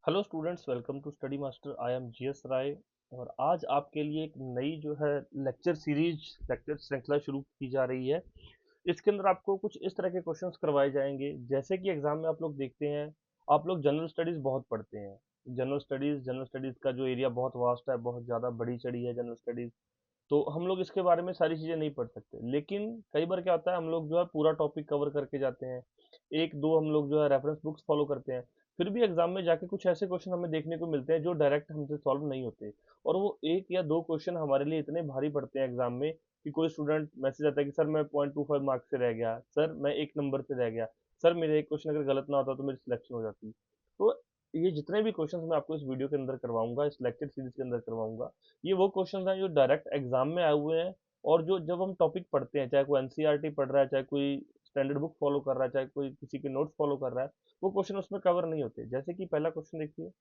Hello students, welcome to study master. I am GS Rai. और आज आपके लिए एक नई जो है लेक्चर श्रृंखला शुरू की जा रही है। इसके अंदर आपको कुछ इस तरह के क्वेश्चंस करवाए जाएंगे, जैसे कि एग्जाम में आप लोग देखते हैं। आप लोग जनरल स्टडीज बहुत पढ़ते हैं। जनरल स्टडीज का जो एरिया बहुत वास्ट है, बहुत ज़्यादा बड़ी चढ़ी है जनरल स्टडीज। तो हम लोग इसके बारे में सारी चीज़ें नहीं पढ़ सकते, लेकिन कई बार क्या होता है, हम लोग जो है पूरा टॉपिक कवर करके जाते हैं। एक दो हम लोग जो है रेफरेंस बुक्स फॉलो करते हैं। फिर भी एग्जाम में जाके कुछ ऐसे क्वेश्चन हमें देखने को मिलते हैं जो डायरेक्ट हमसे सॉल्व नहीं होते। और वो एक या दो क्वेश्चन हमारे लिए इतने भारी पड़ते हैं एग्जाम में कि कोई स्टूडेंट मैसेज आता है कि सर मैं 0.25 मार्क्स से रह गया, सर मैं एक नंबर से रह गया, सर मेरा एक क्वेश्चन अगर गलत ना होता तो मेरी सिलेक्शन हो जाती। तो ये जितने भी क्वेश्चंस मैं आपको इस वीडियो के अंदर करवाऊंगा, इस लेक्चर सीरीज के अंदर करवाऊंगा, ये वो क्वेश्चन हैं जो डायरेक्ट एग्जाम में आए हुए हैं। और जो जब हम टॉपिक पढ़ते हैं, चाहे कोई एनसीईआरटी पढ़ रहा है, चाहे कोई स्टैंडर्ड बुक फॉलो कर रहा है, चाहे कोई किसी के नोट्स फॉलो कर रहा है, वो क्वेश्चन उसमें कवर नहीं होते। जैसे कि पहला क्वेश्चन देखिए,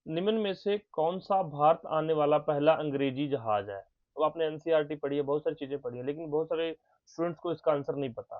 निम्न में से कौन सा भारत आने वाला पहला अंग्रेजी जहाज है। अब आपने एनसीईआरटी पढ़ी है, बहुत सारी चीजें पढ़ी है, लेकिन बहुत सारे स्टूडेंट्स को इसका आंसर नहीं पता।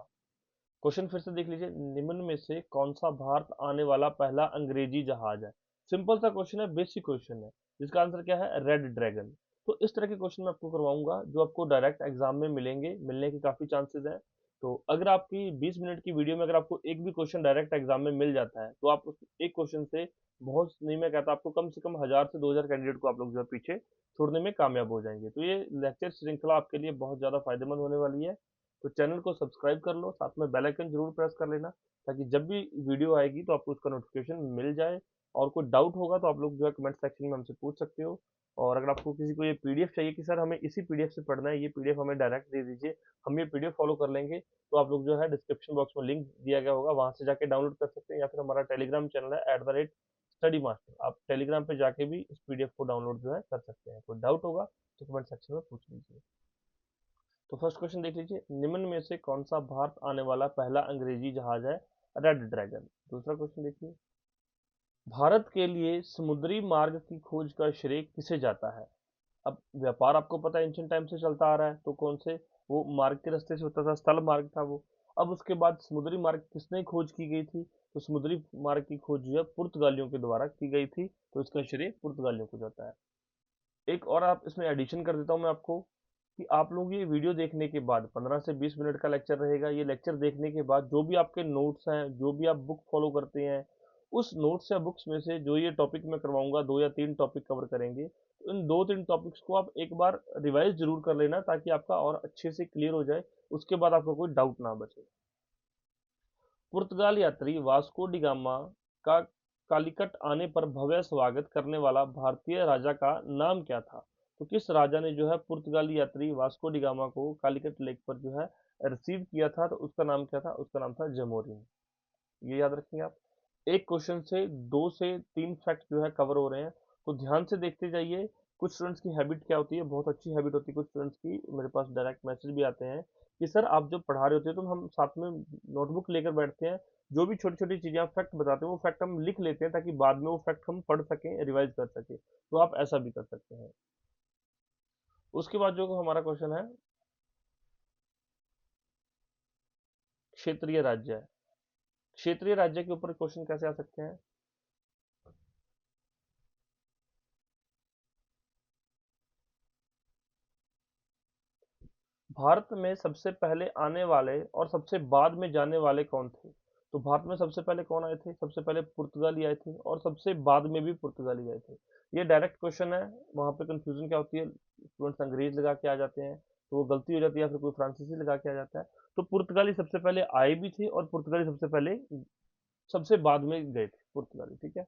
क्वेश्चन फिर से देख लीजिए, निम्न में से कौन सा भारत आने वाला पहला अंग्रेजी जहाज है। सिंपल सा क्वेश्चन है, बेसिक क्वेश्चन है, जिसका आंसर क्या है, रेड ड्रैगन। तो इस तरह के क्वेश्चन मैं आपको करवाऊंगा जो आपको डायरेक्ट एग्जाम में मिलेंगे, मिलने के काफी चांसेस हैं। तो अगर आपकी 20 मिनट की वीडियो में अगर आपको एक भी क्वेश्चन डायरेक्ट एग्जाम में मिल जाता है, तो आप उस एक क्वेश्चन से बहुत नहीं, मैं कहता आपको कम से कम 1000 से 2000 कैंडिडेट को आप लोग जो है पीछे छोड़ने में कामयाब हो जाएंगे। तो ये लेक्चर श्रृंखला आपके लिए बहुत ज्यादा फायदेमंद होने वाली है। तो चैनल को सब्सक्राइब कर लो, साथ में बेल आइकन जरूर प्रेस कर लेना, ताकि जब भी वीडियो आएगी तो आपको उसका नोटिफिकेशन मिल जाए। और कोई डाउट होगा तो आप लोग जो है कमेंट सेक्शन में हमसे पूछ सकते हो। और अगर आपको किसी को ये पीडीएफ चाहिए कि सर हमें इसी पीडीएफ से पढ़ना है, ये पीडीएफ हमें डायरेक्ट दे दीजिए, हम ये पीडीएफ फॉलो कर लेंगे, तो आप लोग जो है डिस्क्रिप्शन बॉक्स में लिंक दिया गया होगा, वहां से जाके डाउनलोड कर सकते हैं। या फिर हमारा टेलीग्राम चैनल है @स्टडी मास्टर, आप टेलीग्राम पे जाके भी इस पीडीएफ को डाउनलोड जो है कर सकते हैं। कोई डाउट होगा तो कमेंट सेक्शन में पूछ लीजिए। तो फर्स्ट क्वेश्चन देख लीजिए, निम्न में से कौन सा भारत आने वाला पहला अंग्रेजी जहाज है, रेड ड्रैगन। दूसरा क्वेश्चन देखिए, भारत के लिए समुद्री मार्ग की खोज का श्रेय किसे जाता है। अब व्यापार आपको पता है एंशियंट टाइम से चलता आ रहा है, तो कौन से वो मार्ग के रास्ते से होता था, स्थल मार्ग था वो। अब उसके बाद समुद्री मार्ग किसने खोज की गई थी, तो समुद्री मार्ग की खोज जो है पुर्तगालियों के द्वारा की गई थी, तो इसका श्रेय पुर्तगालियों को जाता है। एक और आप इसमें एडिशन कर देता हूँ मैं आपको, कि आप लोग ये वीडियो देखने के बाद 15 से 20 मिनट का लेक्चर रहेगा, ये लेक्चर देखने के बाद जो भी आपके नोट्स हैं, जो भी आप बुक फॉलो करते हैं, उस नोट्स या बुक्स में से जो ये टॉपिक मैं करवाऊंगा, 2 या 3 टॉपिक कवर करेंगे, तो इन 2-3 टॉपिक्स को आप एक बार रिवाइज जरूर कर लेना, ताकि आपका और अच्छे से क्लियर हो जाए, उसके बाद आपको कोई डाउट ना बचे। पुर्तगाल यात्री वास्को डी गामा का कालीकट आने पर भव्य स्वागत करने वाला भारतीय राजा का नाम क्या था। तो किस राजा ने जो है पुर्तगाली यात्री वास्को डी गामा को कालीकट लेक पर जो है रिसीव किया था, तो उसका नाम क्या था, उसका नाम था जमोरिन। ये याद रखेंगे आप। एक क्वेश्चन से 2 से 3 फैक्ट जो है कवर हो रहे हैं, तो ध्यान से देखते जाइए। कुछ स्टूडेंट्स की हैबिट क्या होती है, बहुत अच्छी हैबिट होती है कुछ स्टूडेंट्स की, मेरे पास डायरेक्ट मैसेज भी आते हैं कि सर आप जब पढ़ा रहे होते हैं तो हम साथ में नोटबुक लेकर बैठते हैं, जो भी छोटी छोटी चीजें आप फैक्ट बताते हैं वो फैक्ट हम लिख लेते हैं, ताकि बाद में वो फैक्ट हम पढ़ सकें, रिवाइज कर सकें। तो आप ऐसा भी कर सकते हैं। उसके बाद जो हमारा क्वेश्चन है, क्षेत्रीय राज्य है। क्षेत्रीय राज्य के ऊपर क्वेश्चन कैसे आ सकते हैं। भारत में सबसे पहले आने वाले और सबसे बाद में जाने वाले कौन थे। तो भारत में सबसे पहले कौन आए थे, सबसे पहले पुर्तगाली आए थे, और सबसे बाद में भी पुर्तगाली आए थे। ये डायरेक्ट क्वेश्चन है, वहां पे कंफ्यूजन क्या होती है, स्टूडेंट्स अंग्रेज लगा के आ जाते हैं, तो वो गलती हो जाती है, या फिर कोई फ्रांसीसी लगा के आ जाता है। तो पुर्तगाली सबसे पहले आए भी थे, और पुर्तगाली सबसे पहले सबसे बाद में गए थे पुर्तगाली, ठीक है।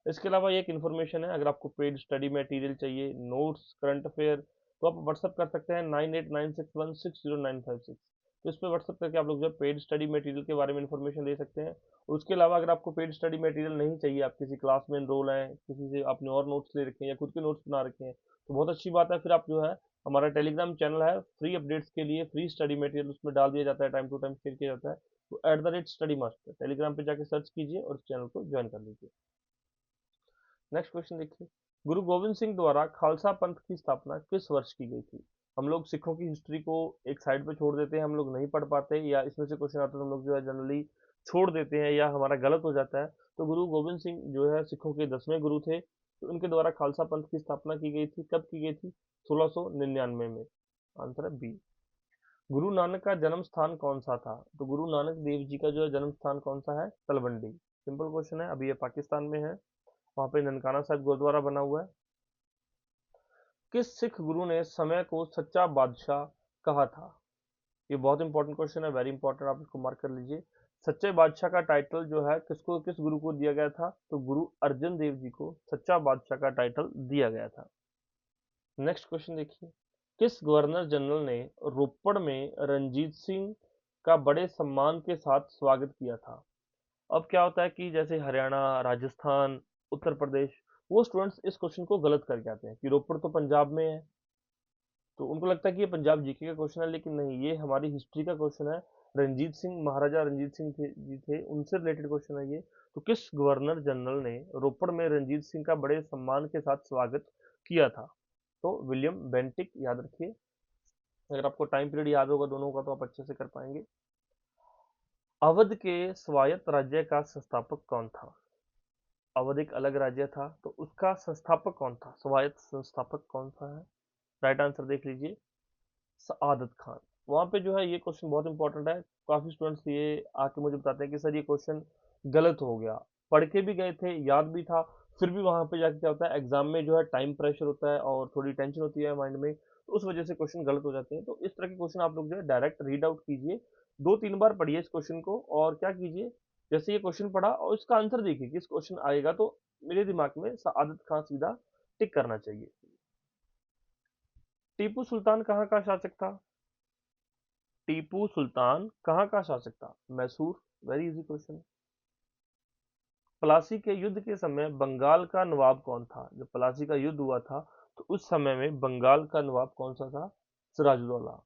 इसके अलावा ये एक इन्फॉर्मेशन है, अगर आपको पेड स्टडी मटेरियल चाहिए, नोट्स, करंट अफेयर, तो आप व्हाट्सअप कर सकते हैं 9896160956। तो इस पर व्हाट्सअप करके आप लोग जो पेड स्टडी मटेरियल के बारे में इन्फॉर्मेशन ले सकते हैं। उसके अलावा अगर आपको पेड स्टडी मटेरियल नहीं चाहिए, आप किसी क्लास में एनरोल हैं, किसी से आपने और नोट्स ले रखे हैं या खुद के नोट्स बना रखे हैं, तो बहुत अच्छी बात है। फिर आप जो है, हमारा टेलीग्राम चैनल है, फ्री अपडेट्स के लिए फ्री स्टडी मटेरियल उसमें डाल दिया जाता है, टाइम टू टाइम शेयर किया जाता है। तो @स्टडी मास्टर टेलीग्राम पे जाके सर्च कीजिए और इस चैनल को ज्वाइन कर लीजिए। नेक्स्ट क्वेश्चन देखिए, गुरु गोविंद सिंह द्वारा खालसा पंथ की स्थापना किस वर्ष की गई थी। हम लोग सिखों की हिस्ट्री को एक साइड पे छोड़ देते हैं, हम लोग नहीं पढ़ पाते, या इसमें से क्वेश्चन आता है तो हम लोग जो है जनरली छोड़ देते हैं, या हमारा गलत हो जाता है। तो गुरु गोविंद सिंह जो है सिखों के 10वें गुरु थे। तो उनके द्वारा खालसा पंथ की स्थापना की गई थी। कब की गई थी? 1699 में। आंसर है बी। गुरु नानक का जन्म स्थान कौन सा था? तो गुरु नानक देव जी का जो है जन्म स्थान कौन सा है? तलवंडी। सिंपल क्वेश्चन है। अभी ये पाकिस्तान में है, वहां पे ननकाना साहिब गुरुद्वारा बना हुआ है। किस सिख गुरु ने समय को सच्चा बादशाह कहा था? ये बहुत इंपॉर्टेंट क्वेश्चन है, वेरी इंपॉर्टेंट, आप इसको मार्क कर लीजिए। सच्चे बादशाह का टाइटल जो है किसको, किस गुरु को दिया गया था? तो गुरु अर्जन देव जी को सच्चा बादशाह का टाइटल दिया गया था। नेक्स्ट क्वेश्चन देखिए। किस गवर्नर जनरल ने रोपड़ में रंजीत सिंह का बड़े सम्मान के साथ स्वागत किया था? अब क्या होता है कि जैसे हरियाणा, राजस्थान, उत्तर प्रदेश, वो स्टूडेंट्स इस क्वेश्चन को गलत करके आते हैं कि रोपड़ तो पंजाब में है, तो उनको लगता है कि ये पंजाब जीके का क्वेश्चन है, लेकिन नहीं, ये हमारी हिस्ट्री का क्वेश्चन है। रंजीत सिंह, महाराजा रंजीत सिंह जी थे, उनसे रिलेटेड क्वेश्चन है ये। तो किस गवर्नर जनरल ने रोपड़ में रंजीत सिंह का बड़े सम्मान के साथ स्वागत किया था? तो विलियम बेंटिक, याद रखिए। अगर आपको टाइम पीरियड याद होगा दोनों का तो आप अच्छे से कर पाएंगे। अवध के स्वायत्त राज्य का संस्थापक कौन था? अवध एक अलग राज्य था, तो उसका संस्थापक कौन था? स्वायत्त संस्थापक कौन सा है? राइट आंसर देख लीजिए, सआदत खान। वहां पे जो है ये क्वेश्चन बहुत इंपॉर्टेंट है। काफी स्टूडेंट्स ये आके मुझे बताते हैं कि सर ये क्वेश्चन गलत हो गया, पढ़ के भी गए थे, याद भी था, फिर भी वहां पे जाके क्या होता है, एग्जाम में जो है टाइम प्रेशर होता है और थोड़ी टेंशन होती है माइंड में, तो उस वजह से क्वेश्चन गलत हो जाते हैं। तो इस तरह के क्वेश्चन आप लोग जो है डायरेक्ट रीड आउट कीजिए, 2-3 बार पढ़िए इस क्वेश्चन को, और क्या कीजिए, जैसे ये क्वेश्चन पढ़ा और इसका आंसर देखिए कि इस क्वेश्चन आएगा तो मेरे दिमाग में सआदत खान सीधा टिक करना चाहिए। टीपू सुल्तान कहाँ का शासक था? टीपू सुल्तान कहाँ का शासक था? Mysore. Very easy question. Plassey के युद्ध के समय बंगाल का नवाब कौन था? जब प्लासी का युद्ध हुआ था तो उस समय में बंगाल का नवाब कौन सा था? सिराजुद्दौला।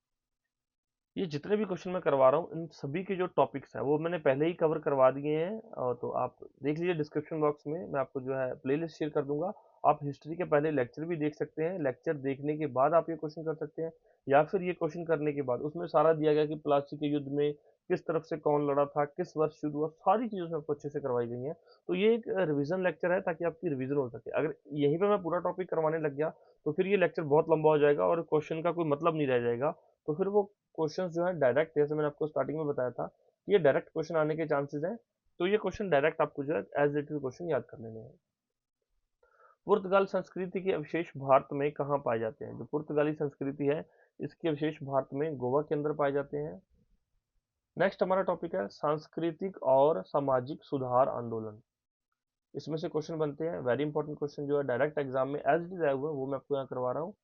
ये जितने भी क्वेश्चन मैं करवा रहा हूँ इन सभी के जो टॉपिक्स हैं वो मैंने पहले ही कवर करवा दिए हैं, और तो आप देख लीजिए डिस्क्रिप्शन बॉक्स में मैं आपको जो है प्लेलिस्ट शेयर कर दूंगा। आप हिस्ट्री के पहले लेक्चर भी देख सकते हैं, लेक्चर देखने के बाद आप ये क्वेश्चन कर सकते हैं, या फिर ये क्वेश्चन करने के बाद उसमें सारा दिया गया कि प्लासी के युद्ध में किस तरफ से कौन लड़ा था, किस वर्ष युद्ध हुआ, सारी चीज़ें उसमें आपको अच्छे से करवाई गई हैं। तो ये एक रिवीजन लेक्चर है ताकि आपकी रिवीजन हो सके। अगर यहीं पर मैं पूरा टॉपिक करवाने लग गया तो फिर ये लेक्चर बहुत लंबा हो जाएगा और क्वेश्चन का कोई मतलब नहीं रह जाएगा। तो फिर वो क्वेश्चंस जो है डायरेक्ट, जैसे मैंने आपको स्टार्टिंग में बताया था, ये डायरेक्ट क्वेश्चन आने के चांसेस हैं। तो ये क्वेश्चन डायरेक्ट आपको जो है एज इट इज क्वेश्चन याद कर लेने हैं। पुर्तगाल संस्कृति के अवशेष भारत में कहाँ पाए जाते हैं? जो पुर्तगाली संस्कृति है इसके अवशेष भारत में गोवा के अंदर पाए जाते हैं। नेक्स्ट हमारा टॉपिक है सांस्कृतिक और सामाजिक सुधार आंदोलन। इसमें से क्वेश्चन बनते हैं, वेरी इंपॉर्टेंट क्वेश्चन जो है डायरेक्ट एग्जाम में एज इट इज आया हुआ है वो मैं आपको यहाँ करवा रहा हूँ।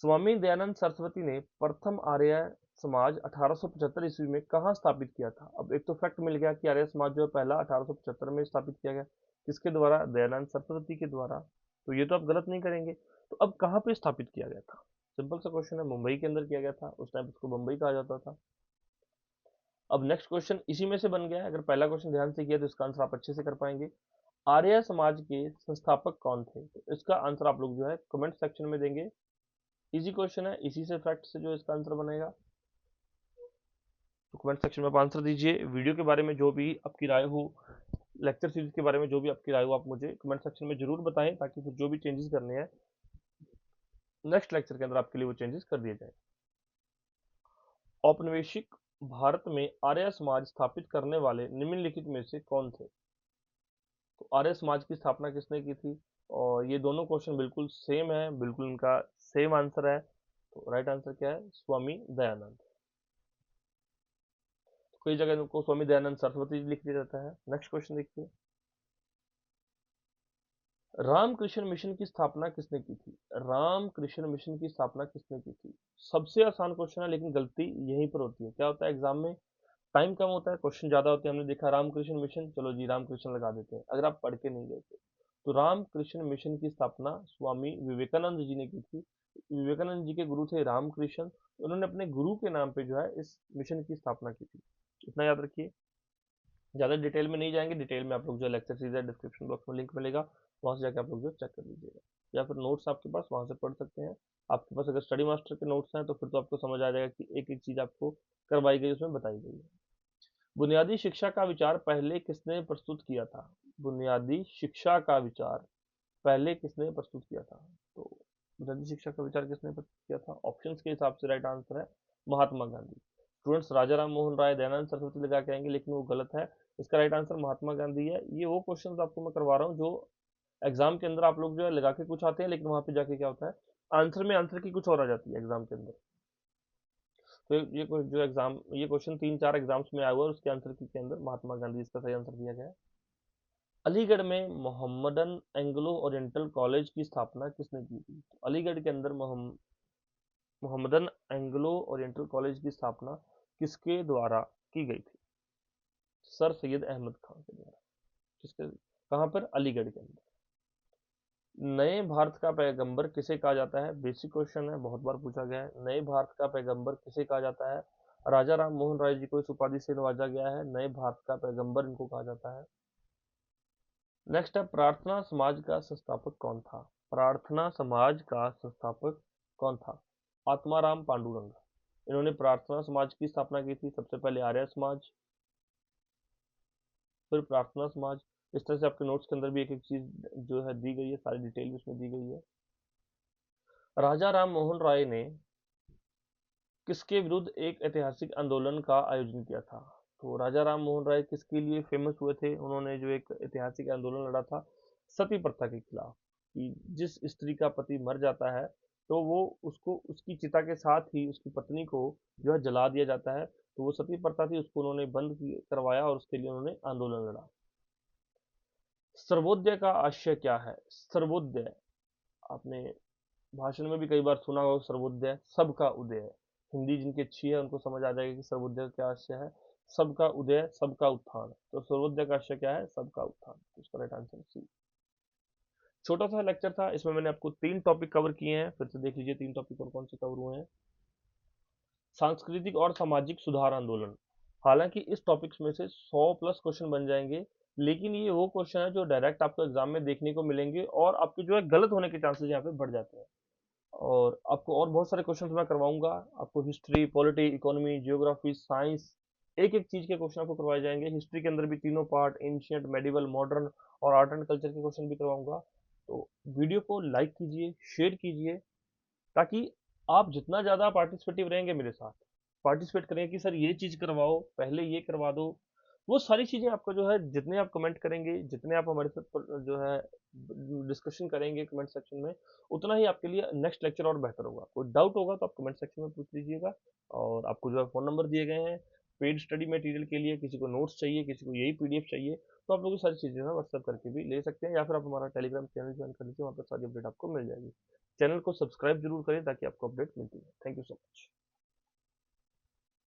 स्वामी दयानंद सरस्वती ने प्रथम आर्य समाज 1875 ईस्वी में कहाँ स्थापित किया था? अब एक तो फैक्ट मिल गया कि आर्य समाज जो है पहला 1875 में स्थापित किया गया। किसके द्वारा? दयानंद सरस्वती के द्वारा। तो ये तो आप गलत नहीं करेंगे। तो अब कहाँ पे स्थापित किया गया था? सिंपल सा क्वेश्चन है, मुंबई के अंदर किया गया था, उस टाइम उसको मुंबई कहा जाता था। अब नेक्स्ट क्वेश्चन इसी में से बन गया है। अगर पहला क्वेश्चन ध्यान से किया तो इसका आंसर आप अच्छे से कर पाएंगे। आर्य समाज के संस्थापक कौन थे? तो इसका आंसर आप लोग जो है कमेंट सेक्शन में देंगे। इजी क्वेश्चन है, इसी से फैक्ट से जो इसका आंसर बनेगा। तो कमेंट सेक्शन में आप आंसर दीजिए। वीडियो के बारे में जो भी आपकी राय हो, लेक्चर सीरीज के बारे में जो भी आपकी राय हो, आप मुझे कमेंट सेक्शन में जरूर बताएं ताकि फिर जो भी चेंजेस करने हैं नेक्स्ट लेक्चर के अंदर आपके लिए वो चेंजेस कर दिए जाए। औपनिवेशिक भारत में आर्य समाज स्थापित करने वाले निम्नलिखित में से कौन थे? तो आर्य समाज की स्थापना किसने की थी? और ये दोनों क्वेश्चन बिल्कुल सेम है, बिल्कुल इनका सेम आंसर है। तो राइट आंसर क्या है? स्वामी दयानंद। कई जगह इनको स्वामी दयानंद सरस्वती जी लिख दिया जाता है। नेक्स्ट क्वेश्चन देखिए। रामकृष्ण मिशन की स्थापना किसने की थी? रामकृष्ण मिशन की स्थापना किसने की थी? सबसे आसान क्वेश्चन है लेकिन गलती यहीं पर होती है। क्या होता है एग्जाम में टाइम कम होता है, क्वेश्चन ज्यादा होते हैं। हमने देखा रामकृष्ण मिशन, चलो जी रामकृष्ण लगा देते हैं, अगर आप पढ़ के नहीं गए थे। तो रामकृष्ण मिशन की स्थापना स्वामी विवेकानंद जी ने की थी। विवेकानंद जी के गुरु थे रामकृष्ण, उन्होंने अपने गुरु के नाम पे जो है इस मिशन की स्थापना की थी। इतना याद रखिए। ज़्यादा डिटेल में नहीं जाएंगे, डिटेल में आप लोग जो लेक्चर सीरीज है डिस्क्रिप्शन बॉक्स में लिंक मिलेगा, वहाँ से जाकर आप लोग जो चेक कर लीजिएगा, या फिर नोट्स आपके पास वहाँ से पढ़ सकते हैं। आपके पास अगर स्टडी मास्टर के नोट्स हैं तो फिर तो आपको समझ आ जाएगा कि एक एक चीज़ आपको करवाई गई उसमें बताई गई है। बुनियादी शिक्षा का विचार पहले किसने प्रस्तुत किया था? बुनियादी शिक्षा का विचार पहले किसने प्रस्तुत किया था? तो बुनियादी शिक्षा का विचार किसने प्रस्तुत किया था? ऑप्शंस के हिसाब से राइट आंसर है महात्मा गांधी। स्टूडेंट्स राजा राम मोहन राय, दयानंद सरस्वती लगा के आएंगे, लेकिन वो गलत है। इसका राइट आंसर महात्मा गांधी है। ये वो क्वेश्चन आपको मैं करवा रहा हूँ जो एग्जाम के अंदर आप लोग जो है लगा के कुछ आते हैं, लेकिन वहां पे जाके क्या होता है, आंसर में आंसर की कुछ और आ जाती है एग्जाम के अंदर। तो जो एग्जाम, ये क्वेश्चन 3-4 एग्जाम्स में आया हुआ है, उसके आंसर की के अंदर महात्मा गांधी इसका सही आंसर दिया गया है। अलीगढ़ में मोहम्मदन एंग्लो ओरिएंटल कॉलेज की स्थापना किसने की थी? तो अलीगढ़ के अंदर मोहम्मदन एंग्लो ओरिएंटल कॉलेज की स्थापना किसके द्वारा की गई थी? सर सैयद अहमद खान के द्वारा। किसके, कहाँ पर? अलीगढ़ के अंदर। नए भारत का पैगंबर किसे कहा जाता है? बेसिक क्वेश्चन है, बहुत बार पूछा गया है। नए भारत का पैगंबर किसे कहा जाता है? राजा राम मोहन राय जी को इस उपाधि से नवाजा गया है। नए भारत का पैगंबर इनको कहा जाता है। नेक्स्ट है, प्रार्थना समाज का संस्थापक कौन था? प्रार्थना समाज का संस्थापक कौन था? आत्माराम पांडुरंग। इन्होंने प्रार्थना समाज की स्थापना की थी। सबसे पहले आर्य समाज, फिर प्रार्थना समाज। इस तरह से आपके नोट्स के अंदर भी एक एक चीज जो है दी गई है, सारी डिटेल उसमें दी गई है। राजा राम मोहन राय ने किसके विरुद्ध एक ऐतिहासिक आंदोलन का आयोजन किया था? तो राजा राम मोहन राय किसके लिए फेमस हुए थे? उन्होंने जो एक ऐतिहासिक आंदोलन लड़ा था सती प्रथा के खिलाफ, कि जिस स्त्री का पति मर जाता है तो वो उसको उसकी चिता के साथ ही उसकी पत्नी को जो है जला दिया जाता है। तो वो सती प्रथा थी, उसको उन्होंने करवाया और उसके लिए उन्होंने आंदोलन लड़ा। सर्वोदय का आशय क्या है? सर्वोदय, आपने भाषण में भी कई बार सुना होगा सर्वोदय, सबका उदय है। हिंदी जिनकी अच्छी है उनको समझ आ जाएगा कि सर्वोदय का क्या आशय है। सबका उदय, सबका उत्थान। तो सर्वोदय का आशय क्या है? सबका उत्थान। तो इसका राइट आंसर सी। छोटा सा लेक्चर था, इसमें मैंने आपको 3 टॉपिक कवर किए हैं। फिर से देख लीजिए 3 टॉपिक और कौन से कवर हुए हैं। सांस्कृतिक और सामाजिक सुधार आंदोलन। हालांकि इस टॉपिक्स में से 100 प्लस क्वेश्चन बन जाएंगे, लेकिन ये वो क्वेश्चन है जो डायरेक्ट आपको एग्जाम में देखने को मिलेंगे और आपके जो है गलत होने के चांसेस यहाँ पे बढ़ जाते हैं। और आपको और बहुत सारे क्वेश्चंस मैं करवाऊंगा। आपको history, polity, economy, geography, science, एक एक चीज के क्वेश्चन आपको करवाए जाएंगे। हिस्ट्री के अंदर भी तीनों पार्ट, एंशियंट, मेडिवल, मॉडर्न और आर्ट एंड कल्चर के क्वेश्चन भी करवाऊंगा। तो वीडियो को लाइक कीजिए, शेयर कीजिए, ताकि आप जितना ज़्यादा पार्टिसिपेटिव रहेंगे मेरे साथ, पार्टिसिपेट करेंगे कि सर ये चीज़ करवाओ, पहले ये करवा दो, वो सारी चीज़ें आपका जो है, जितने आप कमेंट करेंगे, जितने आप हमारे साथ जो है डिस्कशन करेंगे कमेंट सेक्शन में, उतना ही आपके लिए नेक्स्ट लेक्चर और बेहतर होगा। कोई डाउट होगा तो आप कमेंट सेक्शन में पूछ लीजिएगा। और आपको जो है फ़ोन नंबर दिए गए हैं पेड स्टडी मटेरियल के लिए। किसी को नोट्स चाहिए, किसी को यही पीडीएफ चाहिए, तो आप लोग ये सारी चीज़ें ना व्हाट्सएप करके भी ले सकते हैं, या फिर आप हमारा टेलीग्राम चैनल ज्वाइन कर लीजिए, वहाँ पर सारी अपडेट आपको मिल जाएगी। चैनल को सब्सक्राइब जरूर करें ताकि आपको अपडेट मिलती है। Thank you so much.